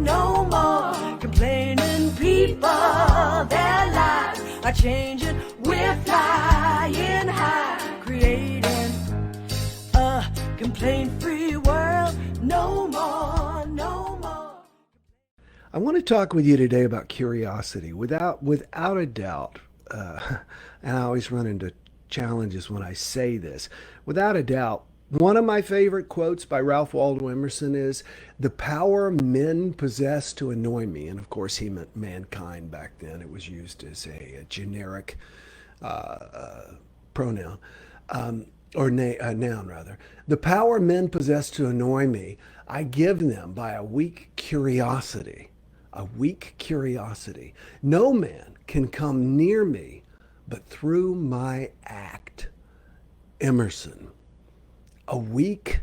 no more complaining people. Their lives are changing. We're flying high, creating a complaint-free world. No more, no more. I want to talk with you today about curiosity. Without a doubt, and I always run into challenges when I say this, without a doubt, one of my favorite quotes by Ralph Waldo Emerson is, "The power men possess to annoy me." And of course, he meant mankind back then. It was used as a generic pronoun, a noun rather. "The power men possess to annoy me, I give them by a weak curiosity." A weak curiosity. "No man can come near me but through my act." Emerson. A weak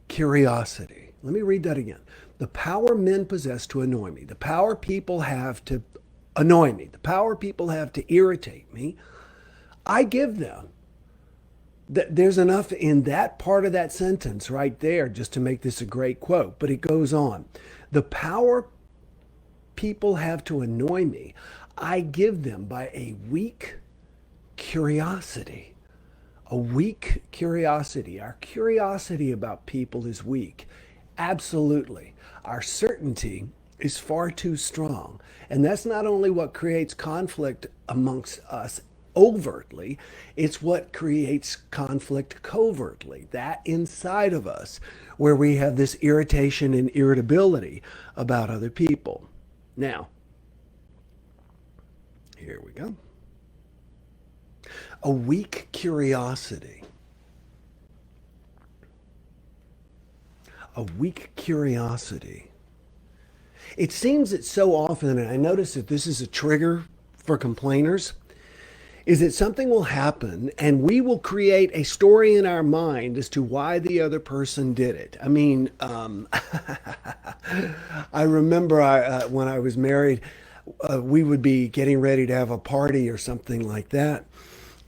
curiosity. Let me read that again. "The power men possess to annoy me, the power people have to annoy me, the power people have to irritate me, I give them." There's enough in that part of that sentence right there just to make this a great quote, but it goes on. "The power people have to annoy me, I give them by a weak curiosity." A weak curiosity. Our curiosity about people is weak. Absolutely. Our certainty is far too strong. And that's not only what creates conflict amongst us overtly, it's what creates conflict covertly. That inside of us, where we have this irritation and irritability about other people. Now, here we go. A weak curiosity. A weak curiosity. It seems that so often, and I notice that this is a trigger for complainers, is that something will happen and we will create a story in our mind as to why the other person did it. I mean, I remember when I was married, we would be getting ready to have a party or something like that.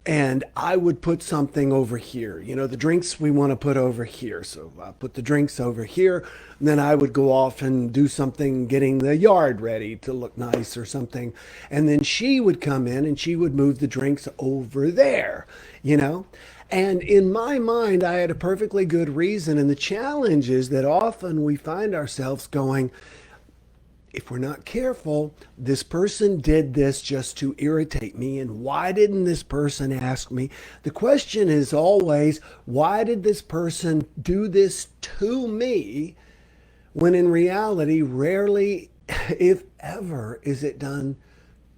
And I would put something over here. You know, the drinks we want to put over here. So I put the drinks over here. And then I would go off and do something, getting the yard ready to look nice or something. And then she would come in and she would move the drinks over there, you know. And in my mind, I had a perfectly good reason. And the challenge is that often we find ourselves going, if we're not careful, this person did this just to irritate me. And why didn't this person ask me? The question is always, why did this person do this to me? When in reality, rarely, if ever, is it done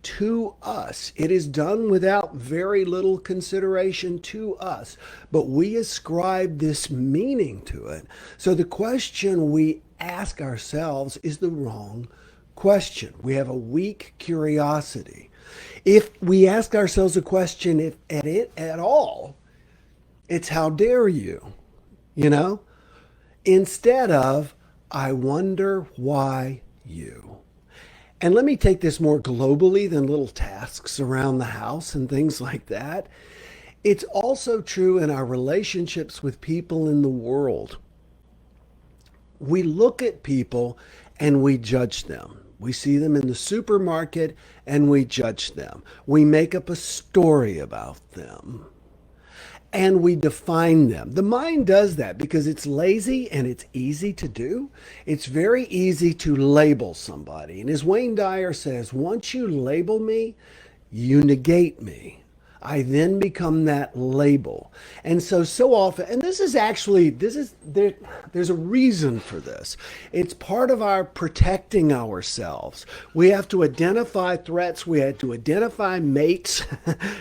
to us. It is done without very little consideration to us, but we ascribe this meaning to it. So the question we ask ourselves is the wrong question. We have a weak curiosity. If we ask ourselves a question if at all, it's how dare you, you know, instead of I wonder why you. And let me take this more globally than little tasks around the house and things like that. It's also true in our relationships with people in the world. We look at people and we judge them. We see them in the supermarket and we judge them. We make up a story about them and we define them. The mind does that because it's lazy and it's easy to do. It's very easy to label somebody. And as Wayne Dyer says, once you label me, you negate me. I then become that label. And so often, and there's a reason for this. It's part of our protecting ourselves. We have to identify threats. We have to identify mates,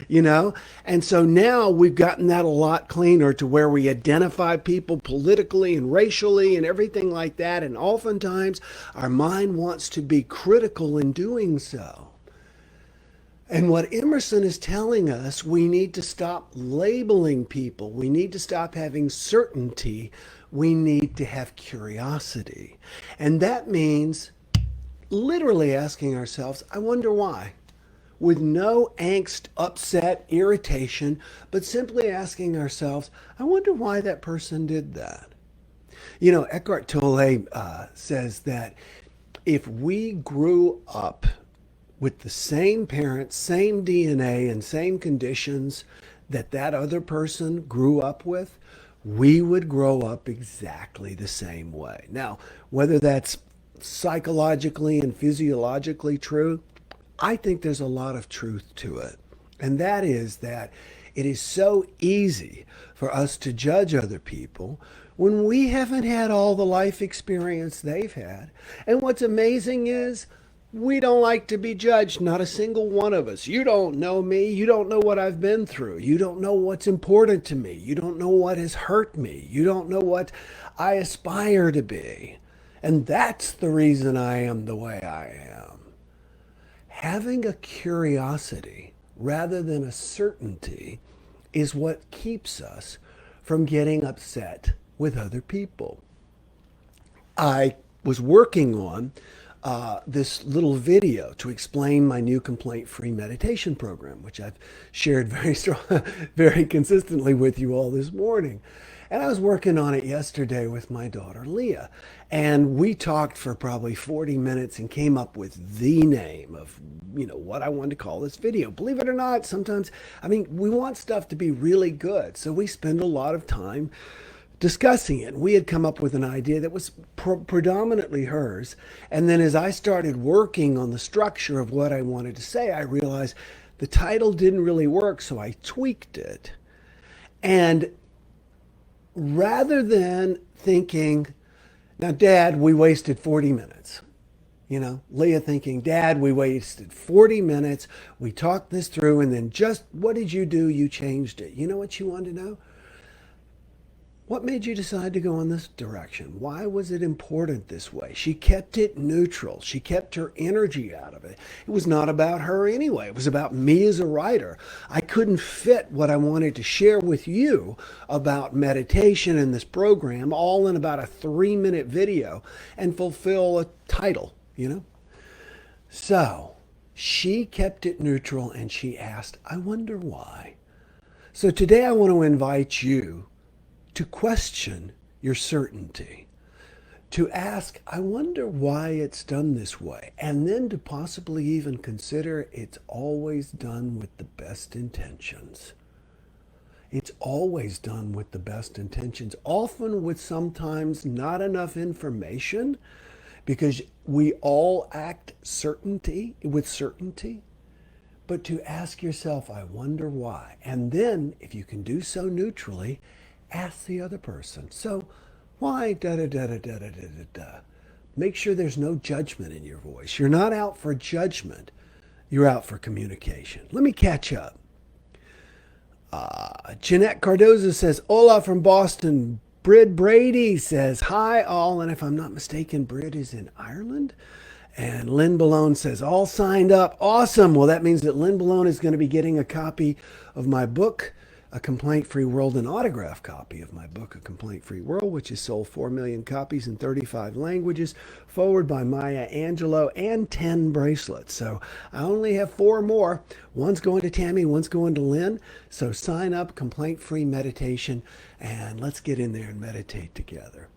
you know? And so now we've gotten that a lot cleaner to where we identify people politically and racially and everything like that. And oftentimes our mind wants to be critical in doing so. And what Emerson is telling us, we need to stop labeling people. We need to stop having certainty. We need to have curiosity. And that means literally asking ourselves, I wonder why? With no angst, upset, irritation, but simply asking ourselves, I wonder why that person did that. You know, Eckhart Tolle says that if we grew up with the same parents, same DNA, and same conditions that that other person grew up with, we would grow up exactly the same way. Now, whether that's psychologically and physiologically true, I think there's a lot of truth to it. And that is that it is so easy for us to judge other people when we haven't had all the life experience they've had. And what's amazing is we don't like to be judged, not a single one of us. You don't know me. You don't know what I've been through. You don't know what's important to me. You don't know what has hurt me. You don't know what I aspire to be. And that's the reason I am the way I am. Having a curiosity rather than a certainty is what keeps us from getting upset with other people. I was working on this little video to explain my new complaint-free meditation program, which I've shared very consistently with you all this morning. And I was working on it yesterday with my daughter, Leah. And we talked for probably 40 minutes and came up with the name of, what I wanted to call this video. Believe it or not, sometimes, we want stuff to be really good. So we spend a lot of time discussing it. We had come up with an idea that was predominantly hers. And then as I started working on the structure of what I wanted to say, I realized the title didn't really work, so I tweaked it. And rather than thinking, now, Dad, we wasted 40 minutes. Leah thinking, Dad, we wasted 40 minutes. We talked this through, and then just what did you do? You changed it. You know what you wanted to know? What made you decide to go in this direction? Why was it important this way? She kept it neutral. She kept her energy out of it. It was not about her anyway. It was about me as a writer. I couldn't fit what I wanted to share with you about meditation in this program all in about a 3-minute video and fulfill a title, So she kept it neutral and she asked, I wonder why. So today I want to invite you to question your certainty, to ask, I wonder why it's done this way, and then to possibly even consider it's always done with the best intentions. It's always done with the best intentions, often with sometimes not enough information, because we all act with certainty. But to ask yourself, I wonder why. And then, if you can do so neutrally, ask the other person. So, why da-da-da-da-da-da-da-da? Make sure there's no judgment in your voice. You're not out for judgment. You're out for communication. Let me catch up. Jeanette Cardoza says, Hola from Boston. Brid Brady says, hi all. And if I'm not mistaken, Brid is in Ireland. And Lynn Balone says, all signed up. Awesome. Well, that means that Lynn Balone is going to be getting a copy of my book, A Complaint-Free World, an autographed copy of my book, A Complaint-Free World, which has sold 4 million copies in 35 languages, forward by Maya Angelou, and 10 bracelets. So I only have 4 more. One's going to Tammy, one's going to Lynn. So sign up, Complaint-Free Meditation, and let's get in there and meditate together.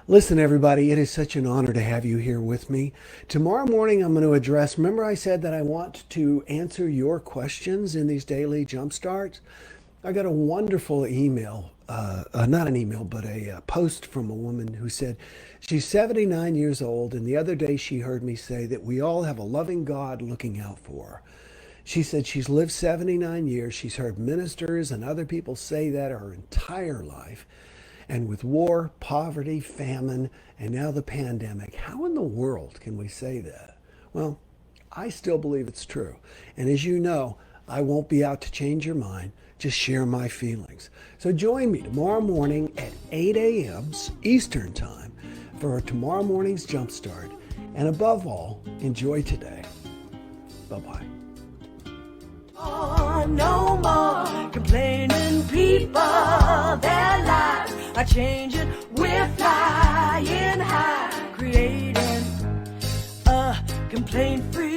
Listen, everybody, it is such an honor to have you here with me. Tomorrow morning, I'm going to address, remember I said that I want to answer your questions in these daily jumpstarts? I got a wonderful email, not an email, but a post from a woman who said she's 79 years old, and the other day she heard me say that we all have a loving God looking out for her. She said she's lived 79 years. She's heard ministers and other people say that her entire life. And with war, poverty, famine, and now the pandemic, how in the world can we say that? Well, I still believe it's true. And as you know, I won't be out to change your mind, just share my feelings. So join me tomorrow morning at 8 a.m. Eastern Time for tomorrow morning's Jumpstart. And above all, enjoy today. Bye-bye. No more complaining people, their lives are changing. We're flying high, creating a complaint-free